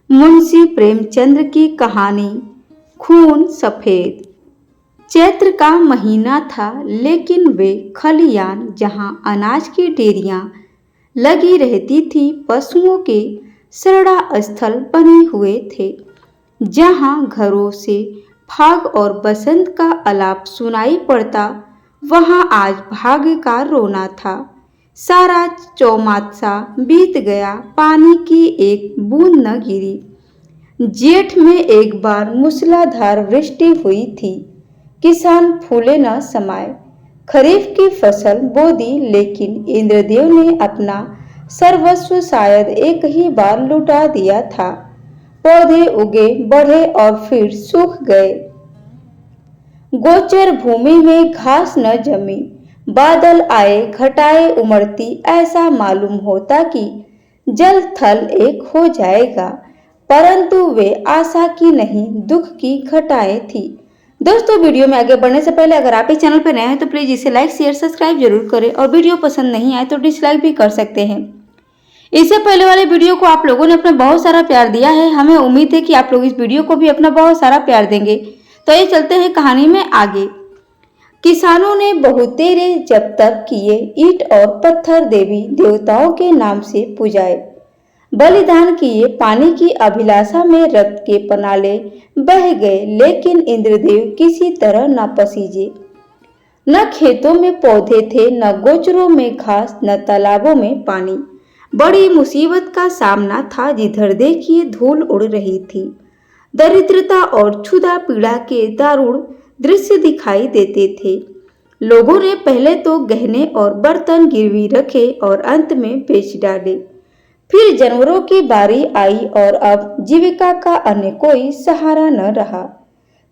मुंशी प्रेमचंद की कहानी खून सफेद। चैत्र का महीना था, लेकिन वे खलियान जहां अनाज की ढेरियां लगी रहती थी पशुओं के शरणा स्थल बने हुए थे। जहां घरों से फाग और बसंत का आलाप सुनाई पड़ता, वहां आज भाग्य का रोना था। सारा चौमासा बीत गया, पानी की एक बूंद न गिरी। जेठ में एक बार मूसलाधार वृष्टि हुई थी। किसान फूले न समाये। खरीफ की फसल बो दी, लेकिन इंद्रदेव ने अपना सर्वस्व शायद एक ही बार लुटा दिया था। पौधे उगे, बढ़े और फिर सूख गए। गोचर भूमि में घास न जमी। बादल आए, घटाएं उमड़ती, ऐसा मालूम होता कि जल थल एक हो जाएगा। परंतु वे आशा की नहीं, दुख की घटाएं थी। दोस्तों, वीडियो में आगे बढ़ने से पहले अगर आप इस चैनल पर नए हैं तो प्लीज इसे लाइक, शेयर, सब्सक्राइब जरूर करें और वीडियो पसंद नहीं आए तो डिसलाइक भी कर सकते हैं। इससे पहले वाले वीडियो को आप लोगों ने अपना बहुत सारा प्यार दिया है। हमें उम्मीद है कि आप लोग इस वीडियो को भी अपना बहुत सारा प्यार देंगे। तो ये चलते हैं कहानी में आगे। किसानों ने बहुतेरे जब तक किए, ईंट और पत्थर देवी देवताओं के नाम से पूजाए, बलिदान किए। पानी की अभिलाषा में रक्त के पनाले बह गए, लेकिन इंद्रदेव किसी तरह न पसीजे। न खेतों में पौधे थे, न गोचरों में घास, न तालाबों में पानी। बड़ी मुसीबत का सामना था। जिधर देखिए धूल उड़ रही थी। दरिद्रता और क्षुधा पीड़ा के दारुण दृश्य दिखाई देते थे। लोगों ने पहले तो गहने और बर्तन गिरवी रखे और अंत में बेच डाले। फिर जानवरों की बारी आई और अब जीविका का अन्य कोई सहारा न रहा।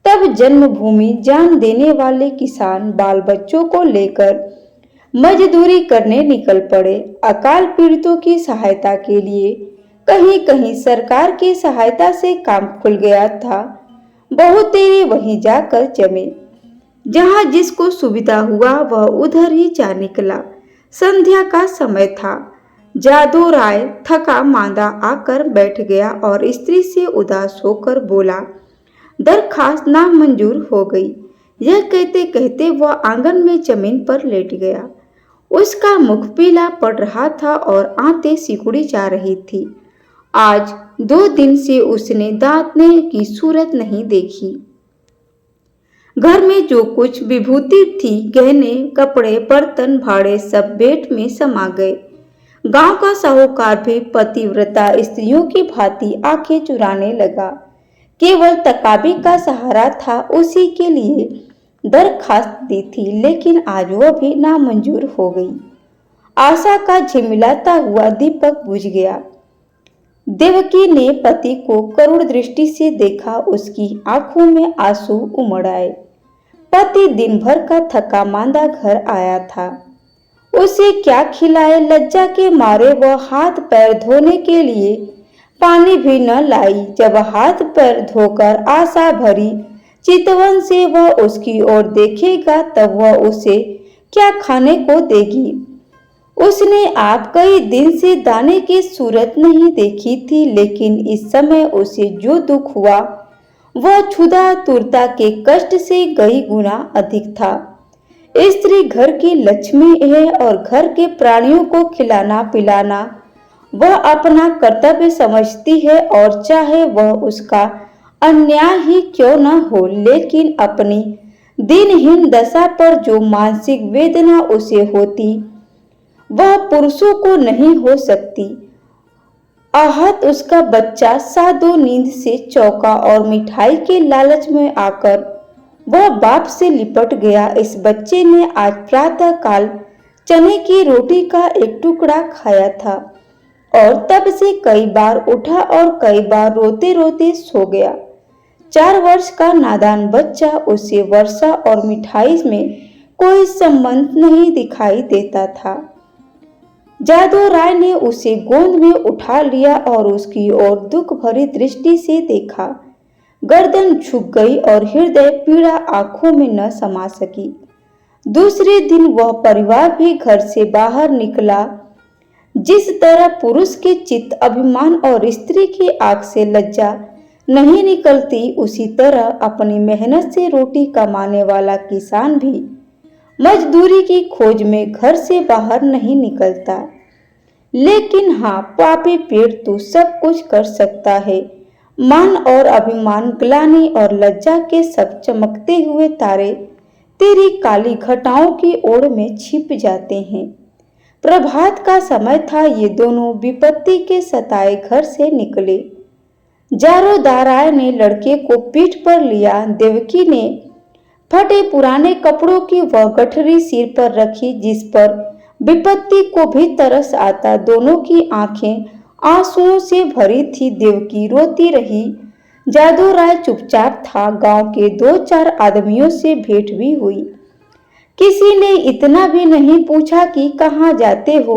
तब जन्मभूमि जान देने वाले किसान बाल बच्चों को लेकर मजदूरी करने निकल पड़े। अकाल पीड़ितों की सहायता के लिए कहीं कहीं सरकार की सहायता से काम खुल गया था। बहुतेरे वहीं जाकर जमे। जहां जिसको सुविधा हुआ वह उधर ही जा निकला। संध्या का समय था। जादू राय थका मांदा आकर बैठ गया और स्त्री से उदास होकर बोला, दरखास्त नामंजूर हो गई। यह कहते कहते वह आंगन में जमीन पर लेट गया। उसका मुख पीला पड़ रहा था और आंतें सिकुड़ी जा रही थी। आज 2 दिन से उसने दांतने की सूरत नहीं देखी। घर में जो कुछ विभूति थी, गहने, कपड़े, बर्तन, भाड़े, सब बेट में समा गए। गांव का साहूकार भी पतिव्रता स्त्रियों की भांति आंखें चुराने लगा। केवल तकाबी का सहारा था, उसी के लिए दरखास्त दी थी, लेकिन आज वह भी नामंजूर हो गई। आशा का झिलमिलाता हुआ दीपक बुझ गया। देवकी ने पति को करुण दृष्टि से देखा। उसकी आंखों में आंसू उमड़ आए। पति दिन भर का थका मांदा घर आया था। उसे क्या खिलाए? लज्जा के मारे वह हाथ पैर धोने के लिए पानी भी न लाई। जब हाथ पैर धोकर आशा भरी चितवन से वह उसकी ओर देखेगा, तब वह उसे क्या खाने को देगी? उसने आप कई दिन से दाने की सूरत नहीं देखी थी, लेकिन इस समय उसे जो दुख हुआ वह क्षुधा तुरता के कष्ट से कई गुना अधिक था। स्त्री घर की लक्ष्मी है और घर के प्राणियों को खिलाना पिलाना वह अपना कर्तव्य समझती है, और चाहे वह उसका अन्याय ही क्यों न हो, लेकिन अपनी दिनहीन दशा पर जो मानसिक वेदना उसे होती वह पुरुषों को नहीं हो सकती। आहत उसका बच्चा सादो नींद से चौंका और मिठाई के लालच में आकर वह बाप से लिपट गया। इस बच्चे ने आज प्रातः काल चने की रोटी का एक टुकड़ा खाया था और तब से कई बार उठा और कई बार रोते रोते सो गया। 4 वर्ष का नादान बच्चा, उसे वर्षा और मिठाई में कोई संबंध नहीं दिखाई देता था। जादू राय ने उसे गोद में उठा लिया और उसकी ओर दुख भरी दृष्टि से देखा। गर्दन झुक गई और हृदय पीड़ा आंखों में न समा सकी। दूसरे दिन वह परिवार भी घर से बाहर निकला। जिस तरह पुरुष के चित्त अभिमान और स्त्री की आंख से लज्जा नहीं निकलती, उसी तरह अपनी मेहनत से रोटी कमाने वाला किसान भी मजदूरी की खोज में घर से बाहर नहीं निकलता। लेकिन हाँ, पापी पेट तो सब कुछ कर सकता है। मान और अभिमान, ग्लानि और लज्जा के सब चमकते हुए तारे तेरी काली घटाओं की ओर में छिप जाते हैं। प्रभात का समय था, ये दोनों विपत्ति के सताए घर से निकले। जारोदाराय ने लड़के को पीठ पर लिया। देवकी ने फटे पुराने कपड़ों की वह गठरी सिर पर रखी जिस पर विपत्ति को भी तरस आता। दोनों की आंखें आंसुओं से भरी थी। देवकी रोती रही, जादूराय चुपचाप था। गांव के 2-4 आदमियों से भेंट भी हुई। किसी ने इतना भी नहीं पूछा कि कहाँ जाते हो।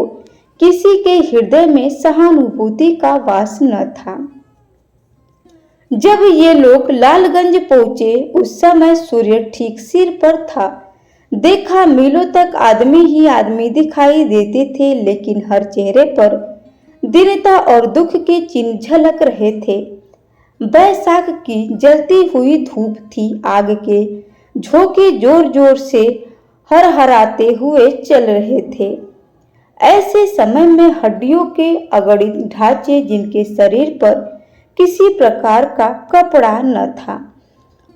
किसी के हृदय में सहानुभूति का वास न था। जब ये लोग लालगंज पहुंचे, उस समय सूर्य ठीक सिर पर था। देखा, मीलों तक आदमी ही आदमी दिखाई देते थे, लेकिन हर चेहरे पर दीनता और दुख के चिन्ह झलक रहे थे। बैसाख की जलती हुई धूप थी। आग के झोंके जोर जोर से हरहराते हुए चल रहे थे। ऐसे समय में हड्डियों के अगणित ढांचे, जिनके शरीर पर किसी प्रकार का कपड़ा न था,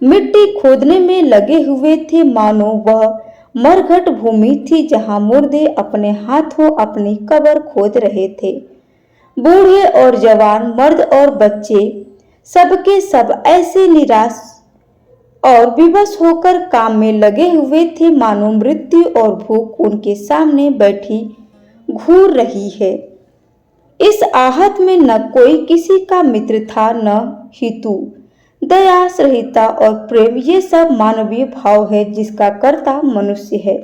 मिट्टी खोदने में लगे हुए थे। मानो वह मरघट भूमि थी जहां मुर्दे अपने हाथों अपनी कब्र खोद रहे थे। बूढ़े और जवान, मर्द और बच्चे, सबके सब ऐसे निराश और विवश होकर काम में लगे हुए थे, मानो मृत्यु और भूख उनके सामने बैठी घूर रही है। इस आहत में न कोई किसी का मित्र था, न हितु। दया, सहिष्णुता और प्रेम, ये सब मानवीय भाव है जिसका कर्ता मनुष्य है।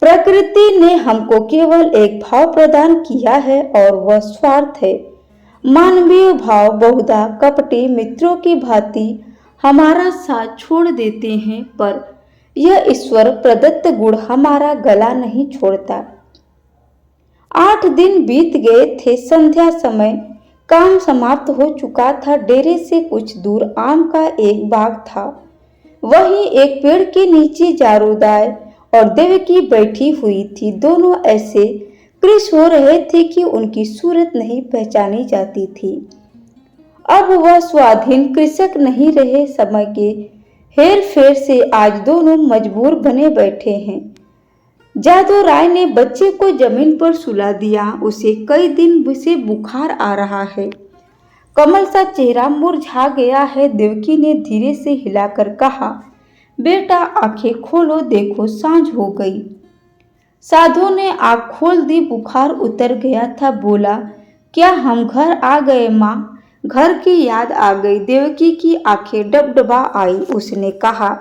प्रकृति ने हमको केवल एक भाव प्रदान किया है और वह स्वार्थ है। मानवीय भाव बहुधा कपटी मित्रों की भांति हमारा साथ छोड़ देते हैं, पर यह ईश्वर प्रदत्त गुण हमारा गला नहीं छोड़ता। 8 दिन बीत गए थे। संध्या समय काम समाप्त हो चुका था। डेरे से कुछ दूर आम का एक बाग था। वहीं एक पेड़ के नीचे जारोदाय और देवकी बैठी हुई थी। दोनों ऐसे कृश हो रहे थे कि उनकी सूरत नहीं पहचानी जाती थी। अब वह स्वाधीन कृषक नहीं रहे। समय के हेर फेर से आज दोनों मजबूर बने बैठे हैं। जादूराय ने बच्चे को जमीन पर सुला दिया। उसे कई दिन से बुखार आ रहा है। कमल सा चेहरा मुरझा गया है। देवकी ने धीरे से हिलाकर कहा, बेटा आंखें खोलो, देखो सांझ हो गई। साधु ने आंख खोल दी। बुखार उतर गया था। बोला, क्या हम घर आ गए माँ? घर की याद आ गई। देवकी की आंखें डबडबा आई। उसने कहा,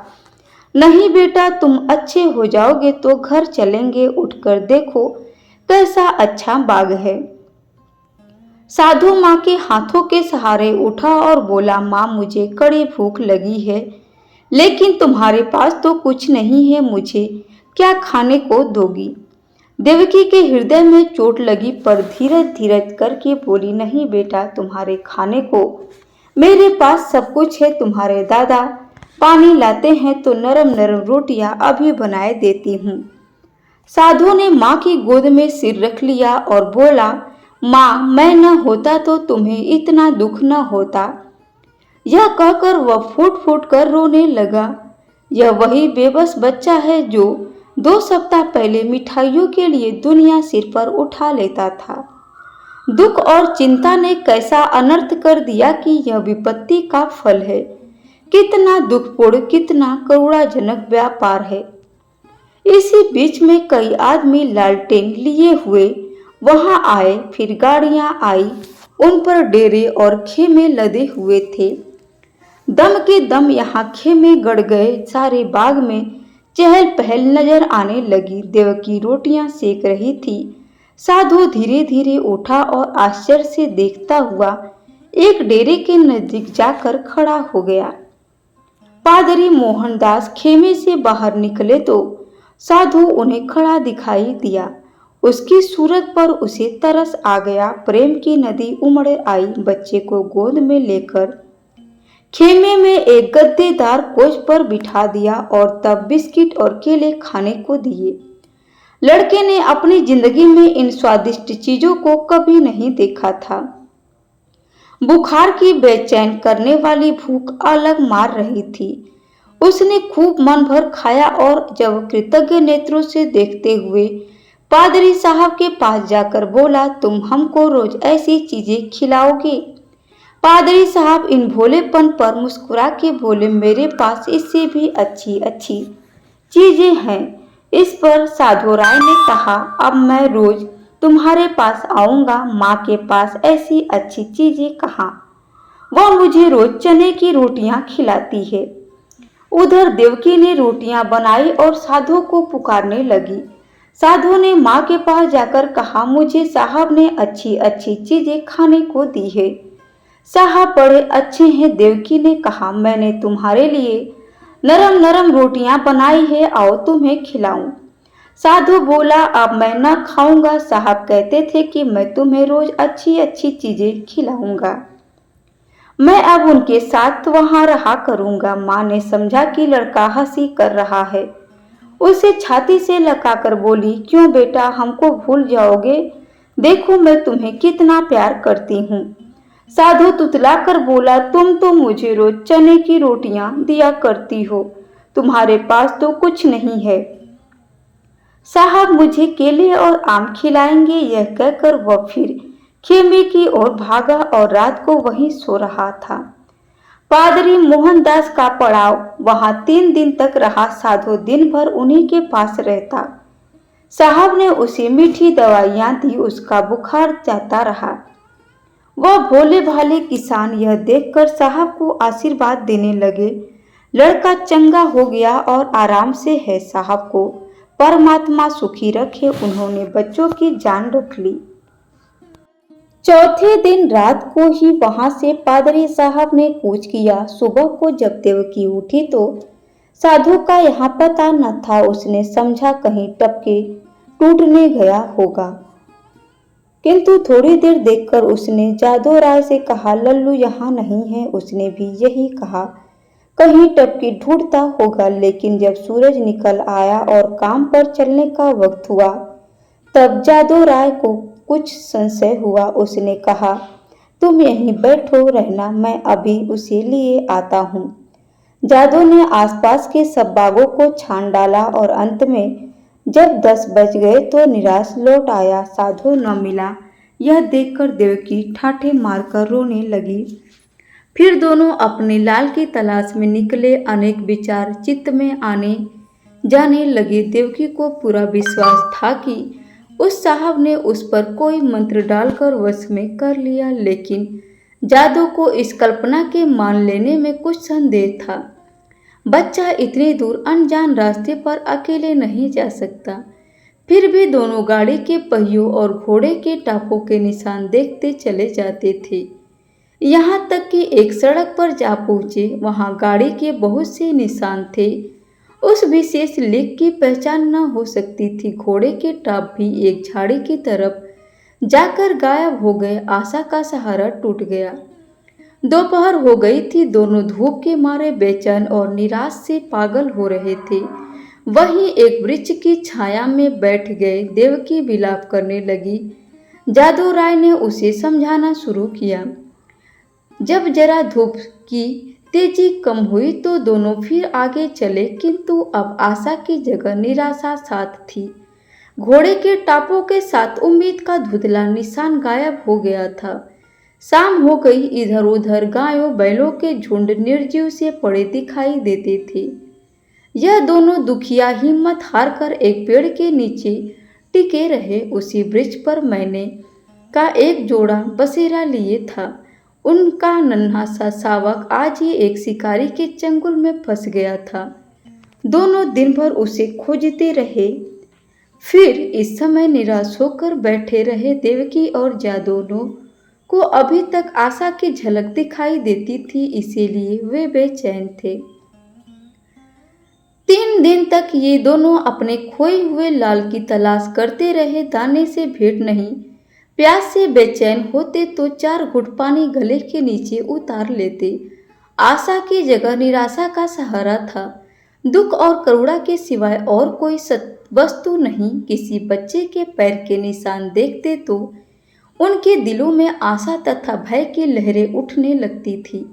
नहीं बेटा, तुम अच्छे हो जाओगे तो घर चलेंगे। उठकर देखो कैसा अच्छा बाग है। साधु माँ के हाथों के सहारे उठा और बोला, माँ मुझे कड़ी भूख लगी है, लेकिन तुम्हारे पास तो कुछ नहीं है, मुझे क्या खाने को दोगी? देवकी के हृदय में चोट लगी, पर धीरज धीरज करके बोली, नहीं बेटा, तुम्हारे खाने को मेरे पास सब कुछ है। तुम्हारे दादा पानी लाते हैं तो नरम नरम रोटियां अभी बनाए देती हूँ। साधु ने माँ की गोद में सिर रख लिया और बोला, माँ मैं न होता तो तुम्हें इतना दुख न होता। यह कहकर वह फूट फूट कर रोने लगा। यह वही बेबस बच्चा है जो 2 सप्ताह पहले मिठाइयों के लिए दुनिया सिर पर उठा लेता था। दुख और चिंता ने कैसा अनर्थ कर दिया कि यह विपत्ति का फल है। कितना दुखपूर्ण, कितना करुणाजनक व्यापार है। इसी बीच में कई आदमी लालटेन लिए हुए वहां आए। फिर गाड़ियां आई, उन पर डेरे और खेमे लदे हुए थे। दम के दम यहाँ खेमे गड़ गए। सारे बाग में चहल पहल नजर आने लगी। देवकी रोटियां सेक रही थी। साधु धीरे धीरे उठा और आश्चर्य से देखता हुआ एक डेरे के नजदीक जाकर खड़ा हो गया। पादरी मोहनदास खेमे से बाहर निकले तो साधु उन्हें खड़ा दिखाई दिया। उसकी सूरत पर उसे तरस आ गया। प्रेम की नदी उमड़ आई। बच्चे को गोद में लेकर खेमे में एक गद्देदार कोच पर बिठा दिया और तब बिस्किट और केले खाने को दिए। लड़के ने अपनी जिंदगी में इन स्वादिष्ट चीजों को कभी नहीं देखा था। बुखार की बेचैन करने वाली भूख अलग मार रही थी। उसने खूब मन भर खाया और जब कृतज्ञ नेत्रों से देखते हुए पादरी साहब के पास जाकर बोला, तुम हमको रोज ऐसी चीजें खिलाओगे? पादरी साहब इन भोलेपन पर मुस्कुरा के बोले, मेरे पास इससे भी अच्छी अच्छी चीजें हैं। इस पर साधु राय ने कहा, अब मैं रोज तुम्हारे पास आऊंगा। माँ के पास ऐसी अच्छी चीजें कहाँ, वह मुझे रोज चने की रोटियां खिलाती है। उधर देवकी ने रोटियां बनाई और साधु को पुकारने लगी। साधु ने माँ के पास जाकर कहा, मुझे साहब ने अच्छी अच्छी चीजें खाने को दी है। साहब बड़े अच्छे हैं। देवकी ने कहा, मैंने तुम्हारे लिए नरम नरम रोटियां बनाई है, आओ तुम्हें खिलाऊं। साधु बोला, अब मैं न खाऊंगा। साहब कहते थे कि मैं तुम्हें रोज अच्छी अच्छी चीजें खिलाऊंगा। मैं अब उनके साथ वहां रहा करूंगा। माँ ने समझा कि लड़का हंसी कर रहा है। उसे छाती से लगाकर बोली, क्यों बेटा, हमको भूल जाओगे? देखो मैं तुम्हें कितना प्यार करती हूँ। साधु तुतला कर बोला, तुम तो मुझे रोज चने की रोटियां दिया करती हो, तुम्हारे पास तो कुछ नहीं है। साहब मुझे केले और आम खिलाएंगे। यह कहकर वह फिर खेमे की ओर भागा और रात को वहीं सो रहा था। पादरी मोहनदास का पड़ाव वहां 3 दिन तक रहा। साधु दिन भर उन्हीं के पास रहता। साहब ने उसे मीठी दवाइयां दी। उसका बुखार जाता रहा। वह भोले भाले किसान यह देखकर साहब को आशीर्वाद देने लगे। लड़का चंगा हो गया और आराम से है। साहब को परमात्मा सुखी रखे। उन्होंने बच्चों की जान रख ली। चौथे दिन रात को ही वहां से पादरी साहब ने कूच किया। सुबह को जब देवकी उठी तो साधु का यहाँ पता न था। उसने समझा कहीं टपके टूटने गया होगा, किंतु थोड़ी देर देखकर उसने जादू राय से कहा, लल्लू यहाँ नहीं है। उसने भी यही कहा, कहीं टपकी ढूंढता होगा। लेकिन जब सूरज निकल आया और काम पर चलने का वक्त हुआ तब जादू राय को कुछ संशय हुआ। उसने कहा, तुम यहीं बैठो रहना, मैं अभी उसे लिए आता हूँ। जादू ने आसपास के सब बागों को छान डाला और अंत में जब 10 बज गए तो निराश लौट आया। साधु न मिला। यह देखकर देवकी ठाठे मारकर रोने लगी। फिर दोनों अपने लाल की तलाश में निकले। अनेक विचार चित्त में आने जाने लगे। देवकी को पूरा विश्वास था कि उस साहब ने उस पर कोई मंत्र डालकर वश में कर लिया, लेकिन जादू को इस कल्पना के मान लेने में कुछ संदेह था। बच्चा इतनी दूर अनजान रास्ते पर अकेले नहीं जा सकता। फिर भी दोनों गाड़ी के पहियों और घोड़े के टापों के निशान देखते चले जाते थे। यहाँ तक कि एक सड़क पर जा पहुँचे, वहाँ गाड़ी के बहुत से निशान थे। उस विशेष लिख की पहचान न हो सकती थी। घोड़े के टाप भी एक झाड़ी की तरफ जाकर गायब हो गए। आशा का सहारा टूट गया। दोपहर हो गई थी। दोनों धूप के मारे बेचैन और निराश से पागल हो रहे थे। वहीं एक वृक्ष की छाया में बैठ गए। देवकी विलाप करने लगी। जादू राय ने उसे समझाना शुरू किया। जब जरा धूप की तेजी कम हुई तो दोनों फिर आगे चले, किंतु अब आशा की जगह निराशा साथ थी। घोड़े के टापों के साथ उम्मीद का धुंधला निशान गायब हो गया था। शाम हो गई। इधर उधर गायों बैलों के झुंड निर्जीव से पड़े दिखाई देते थे। यह दोनों दुखिया हिम्मत हारकर एक पेड़ के नीचे टिके रहे। उसी वृक्ष पर मैंने का एक जोड़ा बसेरा लिए था। उनका नन्हा सा शावक आज ही एक शिकारी के चंगुल में फंस गया था। दोनों दिन भर उसे खोजते रहे। फिर इस समय निराश होकर बैठे रहे। देवकी और जादू को अभी तक आशा की झलक दिखाई देती थी, इसीलिए वे बेचैन थे। 3 दिन तक ये दोनों अपने खोए हुए लाल की तलाश करते रहे। दाने से भेंट नहीं, प्यास से बेचैन होते तो 4 घुट पानी गले के नीचे उतार लेते। आशा की जगह निराशा का सहारा था। दुख और करुणा के सिवाय और कोई वस्तु नहीं। किसी बच्चे के पैर के निशान देखते तो उनके दिलों में आशा तथा भय की लहरें उठने लगती थी,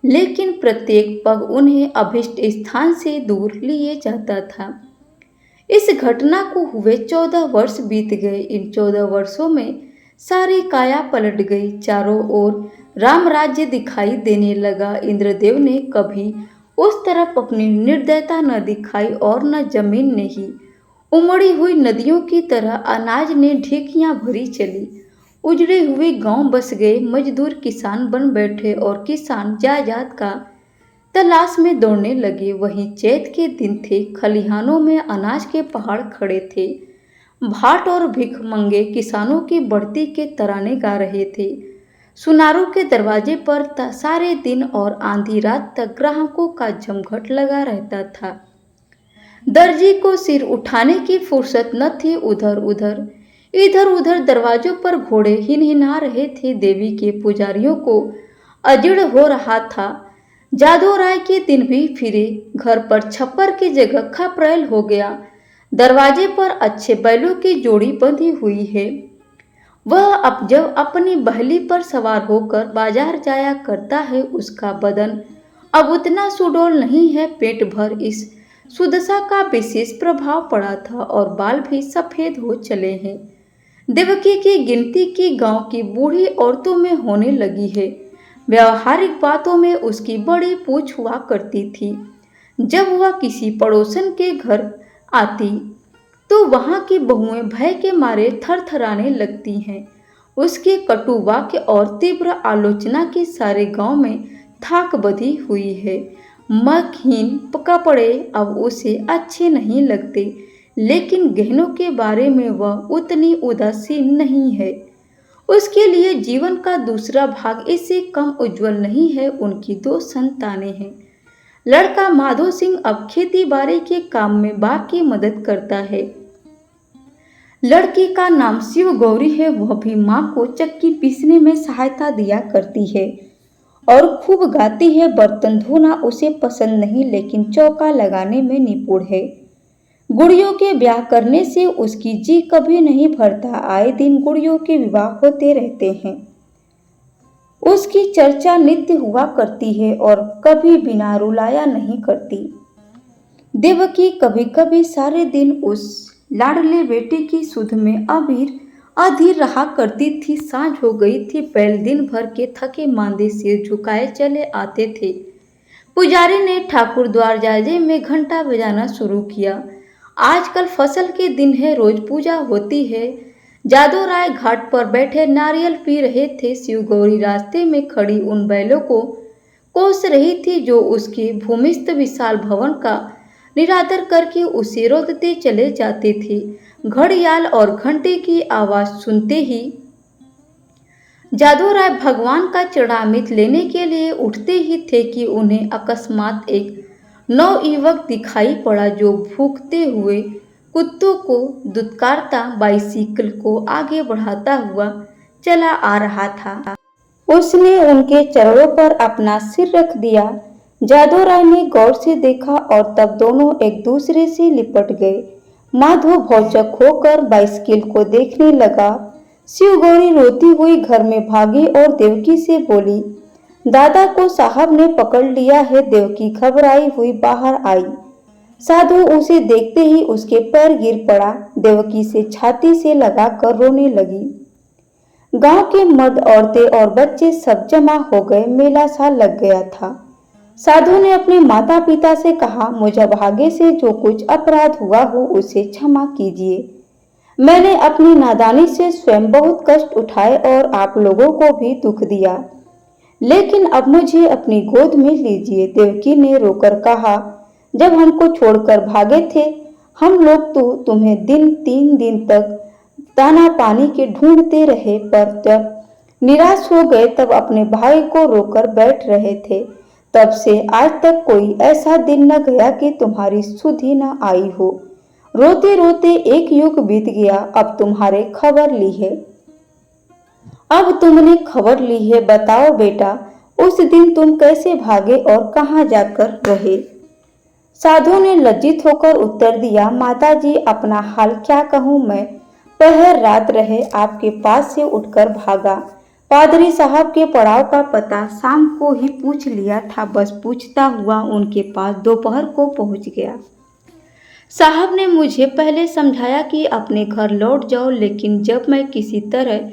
लेकिन प्रत्येक पग उन्हें अभिष्ट स्थान से दूर लिए जाता था। इस घटना को हुए 14 वर्ष बीत गए। इन 14 वर्षों में सारी काया पलट गई। चारों ओर राम राज्य दिखाई देने लगा। इंद्रदेव ने कभी उस तरफ अपनी निर्दयता न दिखाई और न जमीन ने ही। उमड़ी हुई नदियों की तरह अनाज ने ढेकियां भरी चली। उजड़े हुए गांव बस गए। मजदूर किसान बन बैठे और किसान जायदाद का तलाश में दौड़ने लगे। वहीं चैत के दिन थे। खलिहानों में अनाज के पहाड़ खड़े थे। भाट और भिख मंगे किसानों की बढ़ती के तराने गा रहे थे। सुनारों के दरवाजे पर सारे दिन और आधी रात तक ग्राहकों का जमघट लगा रहता था। दर्जी को सिर उठाने की फुर्सत न थी। इधर उधर दरवाजों पर घोड़े हिनहिना रहे थे। देवी के पुजारियों को अजीर्ण हो रहा था। जादू राय के दिन भी फिरे। घर पर छप्पर की जगह खपरेल हो गया। दरवाजे पर अच्छे बैलों की जोड़ी बंधी हुई है। वह अब जब अपनी बहली पर सवार होकर बाजार जाया करता है, उसका बदन अब उतना सुडौल नहीं है। पेट भर इस सुदशा का विशेष प्रभाव पड़ा था और बाल भी सफेद हो चले हैं। देवकी की गिनती की गांव की बूढ़ी औरतों में होने लगी है। व्यावहारिक बातों में उसकी बड़ी पूछ हुआ करती थी। जब वह किसी पड़ोसन के घर आती तो वहां की बहुएं भय के मारे थरथराने लगती हैं। उसके कटु वाक्य और तीव्र आलोचना की सारे गांव में थाक बधी हुई है। मखहीन कपड़े अब उसे अच्छे नहीं लगते, लेकिन गहनों के बारे में वह उतनी उदासीन नहीं है। उसके लिए जीवन का दूसरा भाग इससे कम उज्जवल नहीं है। उनकी 2 संतानें हैं। लड़का माधो सिंह अब खेती बाड़ी के काम में बाप की मदद करता है। लड़की का नाम शिव गौरी है। वह भी माँ को चक्की पीसने में सहायता दिया करती है और खूब गाती है। बर्तन धोना उसे पसंद नहीं, लेकिन चौका लगाने में निपुण है। गुड़ियों के ब्याह करने से उसकी जी कभी नहीं भरता। आए दिन गुड़ियों के विवाह होते रहते हैं। उसकी चर्चा नित्य हुआ करती है और कभी बिना रुलाया नहीं करती। देवकी कभी कभी सारे दिन उस लाडले बेटे की सुध में अधीर रहा करती थी। सांझ हो गई थी। बैल दिन भर के थके मांदे सिर झुकाए चले आते थे। पुजारी ने ठाकुर द्वार जाजे में घंटा बजाना शुरू किया। आजकल फसल के दिन है, रोज पूजा होती है। जादू राय घाट पर बैठे नारियल पी रहे थे। शिव गौरी रास्ते में खड़ी उन बैलों को कोस रही थी जो उसके भूमिस्थ विशाल भवन का निरादर करके उसे रोदते चले जाते थे। घड़ियाल और घंटे की आवाज सुनते ही जादू राय भगवान का चरणामृत लेने के लिए उठते ही थे कि उन्हें अकस्मात एक नवयुवक दिखाई पड़ा जो भूखते हुए कुत्तों को दुत्कारता बाइसिकल को आगे बढ़ाता हुआ चला आ रहा था। उसने उनके चरणों पर अपना सिर रख दिया। जादू राय ने गौर से देखा और तब दोनों एक दूसरे से लिपट गए। माधो भौचक होकर बाइसिकल को देखने लगा। शिव गौरी रोती हुई घर में भागी और देवकी से बोली, दादा को साहब ने पकड़ लिया है। देवकी घबराई हुई बाहर आई। साधु उसे देखते ही उसके पैर गिर पड़ा। देवकी से छाती से लगाकर रोने लगी। गांव के मर्द, औरतें और बच्चे सब जमा हो गए। मेला सा लग गया था। साधु ने अपने माता पिता से कहा, मुझे भाग्य से जो कुछ अपराध हुआ हो उसे क्षमा कीजिए। मैंने अपनी नादानी से स्वयं बहुत कष्ट उठाए और आप लोगों को भी दुख दिया, लेकिन अब मुझे अपनी गोद में लीजिए। देवकी ने रोकर कहा, जब हमको छोड़कर भागे थे हम लोग तो तुम्हें 3 दिन तक दाना पानी के ढूंढते रहे, पर जब निराश हो गए तब अपने भाई को रोकर बैठ रहे थे। तब से आज तक कोई ऐसा दिन न गया कि तुम्हारी सुधि न आई हो। रोते रोते एक युग बीत गया, अब तुम्हारे खबर ली है। अब तुमने खबर ली है, बताओ बेटा, उस दिन तुम कैसे भागे और कहाँ जाकर रहे। साधु ने लज्जित होकर उत्तर दिया, माताजी, अपना हाल क्या कहूँ मैं। पहर रात रहे आपके पास से उठकर भागा। पादरी साहब के पड़ाव का पता शाम को ही पूछ लिया था, बस पूछता हुआ उनके पास दोपहर को पहुंच गया। साहब ने मुझे पहले समझाया कि अपने घर लौट जाओ, लेकिन जब मैं किसी तरह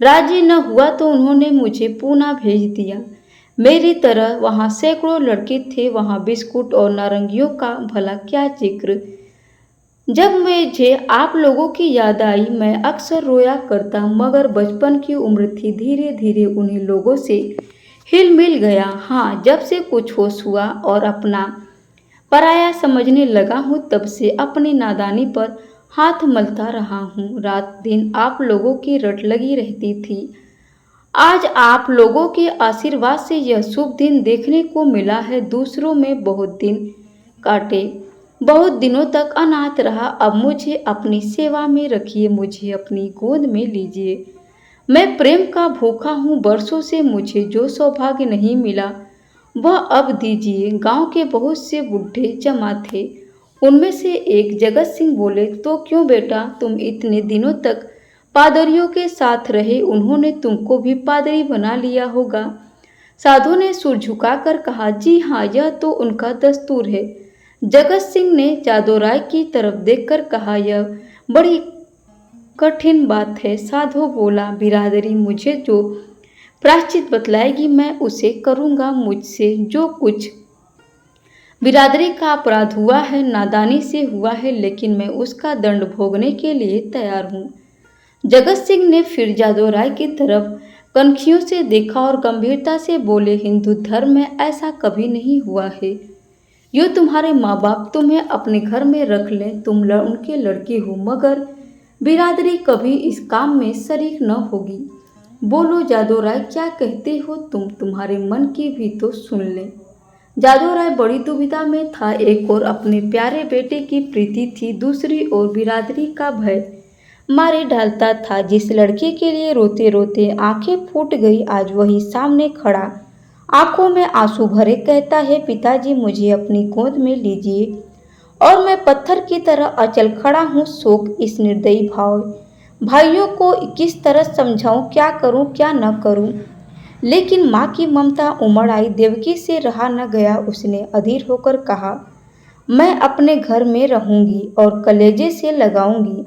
राजी न हुआ तो उन्होंने मुझे पूना भेज दिया। मेरी तरह वहाँ सैकड़ों लड़के थे, वहाँ बिस्कुट और नारंगियों का भला क्या जिक्र। जब मुझे आप लोगों की याद आई मैं अक्सर रोया करता, मगर बचपन की उम्र थी, धीरे धीरे उन्हीं लोगों से हिल मिल गया। हाँ, जब से कुछ होश हुआ और अपना पराया समझने लगा हूँ, तब से अपनी नादानी पर हाथ मलता रहा हूँ। रात दिन आप लोगों की रट लगी रहती थी। आज आप लोगों के आशीर्वाद से यह शुभ दिन देखने को मिला है। दूसरों में बहुत दिन काटे, बहुत दिनों तक अनाथ रहा, अब मुझे अपनी सेवा में रखिए, मुझे अपनी गोद में लीजिए। मैं प्रेम का भूखा हूँ, बरसों से मुझे जो सौभाग्य नहीं मिला वह अब दीजिए। गांव के बहुत से बूढ़े जमा थे, उनमें से एक जगत सिंह बोले, तो क्यों बेटा, तुम इतने दिनों तक पादरियों के साथ रहे, उन्होंने तुमको भी पादरी बना लिया होगा। साधु ने सिर झुकाकर कहा, जी हाँ, यह तो उनका दस्तूर है। जगत सिंह ने जादू राय की तरफ देखकर कहा, यह बड़ी कठिन बात है। साधु बोला, बिरादरी मुझे जो प्रायश्चित बतलाएगी मैं उसे करूँगा। मुझसे जो कुछ बिरादरी का अपराध हुआ है, नादानी से हुआ है, लेकिन मैं उसका दंड भोगने के लिए तैयार हूँ। जगत सिंह ने फिर जादू राय की तरफ कनखियों से देखा और गंभीरता से बोले, हिंदू धर्म में ऐसा कभी नहीं हुआ है। यो तुम्हारे माँ बाप तुम्हें अपने घर में रख लें, तुम उनके लड़की हो, मगर बिरादरी कभी इस काम में शरीक न होगी। बोलो जादू राय, क्या कहते हो तुम? तुम्हारे मन की भी तो सुन ले। जादू राय बड़ी दुविधा में था। एक ओर अपने प्यारे बेटे की प्रीति थी, दूसरी ओर बिरादरी का भय मारे डालता था। जिस लड़के के लिए रोते रोते आंखें फूट गई, आज वही सामने खड़ा, आंखों में आंसू भरे कहता है, पिताजी मुझे अपनी गोद में लीजिए। और मैं पत्थर की तरह अचल खड़ा हूँ। शोक, इस निर्दयी भाइयों को किस तरह समझाऊं, क्या करूं क्या न करूं। लेकिन माँ की ममता उमड़ आई। देवकी से रहा न गया, उसने अधीर होकर कहा, मैं अपने घर में रहूंगी और कलेजे से लगाऊंगी।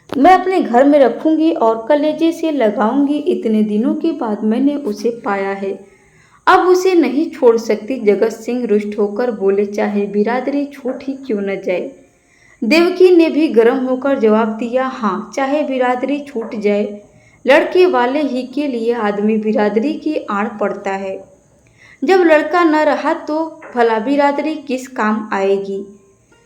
मैं अपने घर में रखूंगी और कलेजे से लगाऊंगी। इतने दिनों के बाद मैंने उसे पाया है, अब उसे नहीं छोड़ सकती। जगत सिंह रुष्ट होकर बोले, चाहे बिरादरी छूट ही क्यों न जाए। देवकी ने भी गर्म होकर जवाब दिया, हाँ, चाहे बिरादरी छूट जाए। लड़के वाले ही के लिए आदमी बिरादरी की आड़ पड़ता है। जब लड़का न रहा तो भला बिरादरी किस काम आएगी।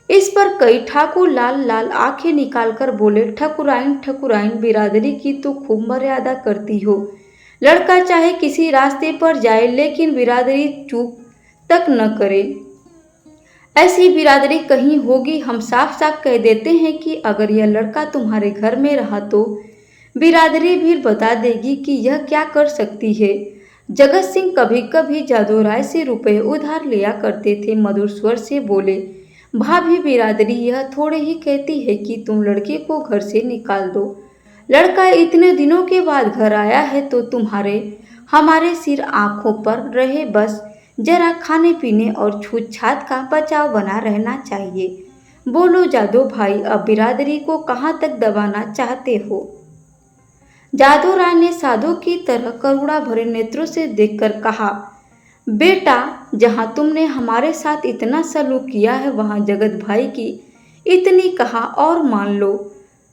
इस पर कई ठाकुर लाल लाल आंखें निकालकर बोले, ठकुराइन ठकुराइन, बिरादरी की तो खूब मर्यादा करती हो। लड़का चाहे किसी रास्ते पर जाए, लेकिन बिरादरी चूक तक न करे। ऐसी बिरादरी कहीं होगी। हम साफ साफ कह देते हैं कि अगर यह लड़का तुम्हारे घर में रहा तो बिरादरी भी बता देगी कि यह क्या कर सकती है। जगत सिंह कभी कभी जादू राय से रुपए उधार लिया करते थे। मधुर स्वर से बोले, भाभी, बिरादरी यह थोड़े ही कहती है कि तुम लड़के को घर से निकाल दो। लड़का इतने दिनों के बाद घर आया है तो तुम्हारे हमारे सिर आंखों पर रहे, बस जरा खाने पीने और छूत छात का बचाव बना रहना चाहिए। बोलो जादू भाई, अब बिरादरी को कहाँ तक दबाना चाहते हो। जादू राय ने साधु की तरह करुणा भरे नेत्रों से देखकर कहा, बेटा, जहाँ तुमने हमारे साथ इतना सलूक किया है, वहाँ जगत भाई की इतनी कहा और मान लो।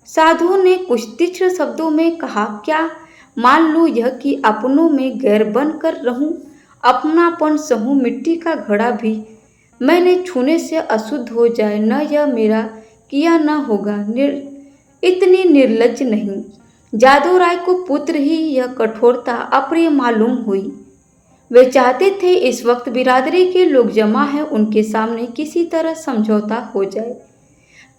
साधु ने कुछ तीक्ष्ण शब्दों में कहा, क्या मान लूँ यह कि अपनों में गैर बन कर रहूं, अपनापन सहूं, मिट्टी का घड़ा भी मैंने छूने से अशुद्ध हो जाए, न यह मेरा किया न होगा। इतनी निर्लज्ज नहीं। जादू राय को पुत्र ही यह कठोरता अप्रिय मालूम हुई। वे चाहते थे इस वक्त बिरादरी के लोग जमा हैं, उनके सामने किसी तरह समझौता हो जाए।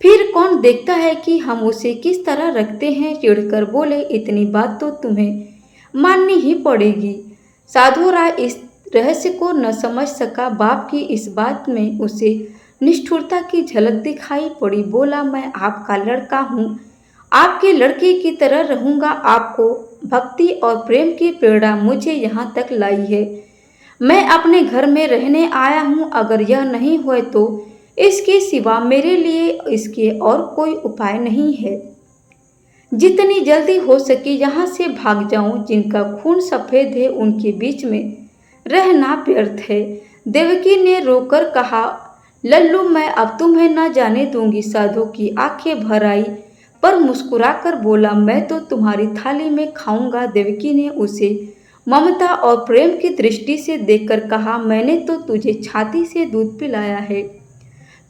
फिर कौन देखता है कि हम उसे किस तरह रखते हैं। चिढ़कर बोले, इतनी बात तो तुम्हें माननी ही पड़ेगी। साधु राय इस रहस्य को न समझ सका। बाप की इस बात में उसे निष्ठुरता की झलक दिखाई पड़ी। बोला, मैं आपका लड़का हूँ, आपके लड़के की तरह रहूँगा। आपको भक्ति और प्रेम की प्रेरणा मुझे यहाँ तक लाई है। मैं अपने घर में रहने आया हूँ। अगर यह नहीं हुए तो इसके सिवा मेरे लिए इसके और कोई उपाय नहीं है। जितनी जल्दी हो सके यहाँ से भाग जाऊं। जिनका खून सफ़ेद है उनके बीच में रहना व्यर्थ है। देवकी ने रोकर कहा, लल्लू, मैं अब तुम्हें न जाने दूंगी। साधु की आंखें भर आई पर मुस्कुराकर बोला, मैं तो तुम्हारी थाली में खाऊंगा। देवकी ने उसे ममता और प्रेम की दृष्टि से देखकर कहा, मैंने तो तुझे छाती से दूध पिलाया है,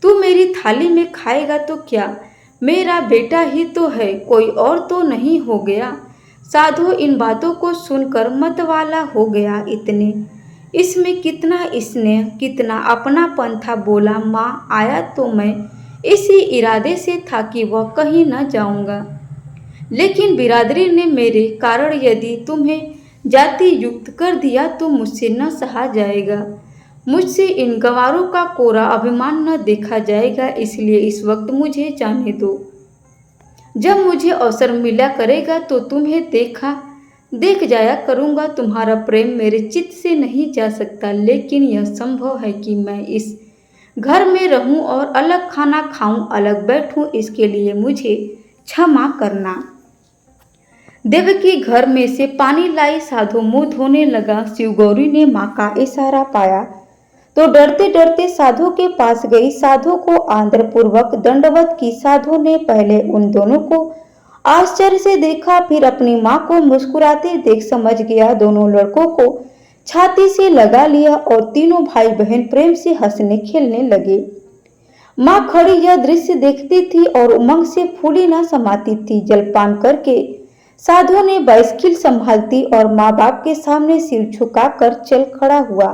तू मेरी थाली में खाएगा तो क्या? मेरा बेटा ही तो है, कोई और तो नहीं हो गया। साधु इन बातों को सुनकर मतवाला हो गया। इसमें कितना स्नेह, कितना अपनापन था। बोला, माँ, आया तो मैं इसी इरादे से था कि वह कहीं न जाऊंगा, लेकिन बिरादरी ने मेरे कारण यदि तुम्हें जाति युक्त कर दिया तो मुझसे न सहा जाएगा। मुझसे इन गंवारों का कोरा अभिमान न देखा जाएगा, इसलिए इस वक्त मुझे जाने दो। जब मुझे अवसर मिला करेगा तो तुम्हें देख जाया करूँगा। तुम्हारा प्रेम मेरे चित्त से नहीं जा सकता, लेकिन यह संभव है कि मैं इस घर में रहूं और अलग खाना खाऊं, अलग बैठूं। इसके लिए मुझे क्षमा करना। देवकी घर में से पानी लाई। साधु मुंह धोने लगा। शिवगौरी ने माँ का इशारा पाया तो डरते डरते साधु के पास गई। साधु को आदरपूर्वक दंडवत की। साधु ने पहले उन दोनों को आश्चर्य से देखा, फिर अपनी माँ को मुस्कुराते देख समझ गया। दोनों लड़कों को छाती से लगा लिया और तीनों भाई बहन प्रेम से हंसने खेलने लगे। माँ खड़ी यह दृश्य देखती थी और उमंग से फूली न समाती थी। जलपान करके साधु ने बाइस्किल संभालती और माँ बाप के सामने सिर झुकाकर चल खड़ा हुआ।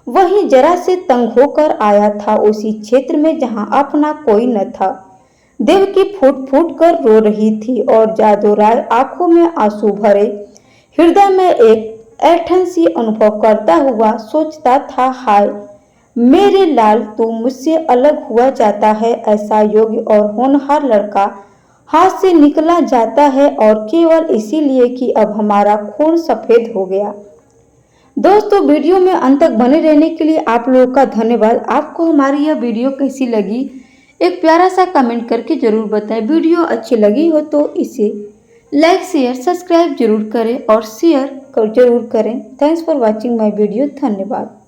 वही जरा से तंग होकर आया था, उसी क्षेत्र में जहां अपना कोई न था। देवकी फूट फूट कर रो रही थी और जादू राय आंखों में आंसू भरे हृदय में एक ऐंठन सी अनुभव करता हुआ सोचता था, हाय मेरे लाल, तू मुझसे अलग हुआ जाता है। ऐसा योग्य और होनहार लड़का हाथ से निकला जाता है और केवल इसीलिए कि अब हमारा खून सफेद हो गया। दोस्तों, वीडियो में अंत तक बने रहने के लिए आप लोगों का धन्यवाद। आपको हमारी यह वीडियो कैसी लगी एक प्यारा सा कमेंट करके जरूर बताएं। वीडियो अच्छी लगी हो तो इसे लाइक, शेयर, सब्सक्राइब जरूर करें और शेयर जरूर करें। Thanks for watching my video. धन्यवाद।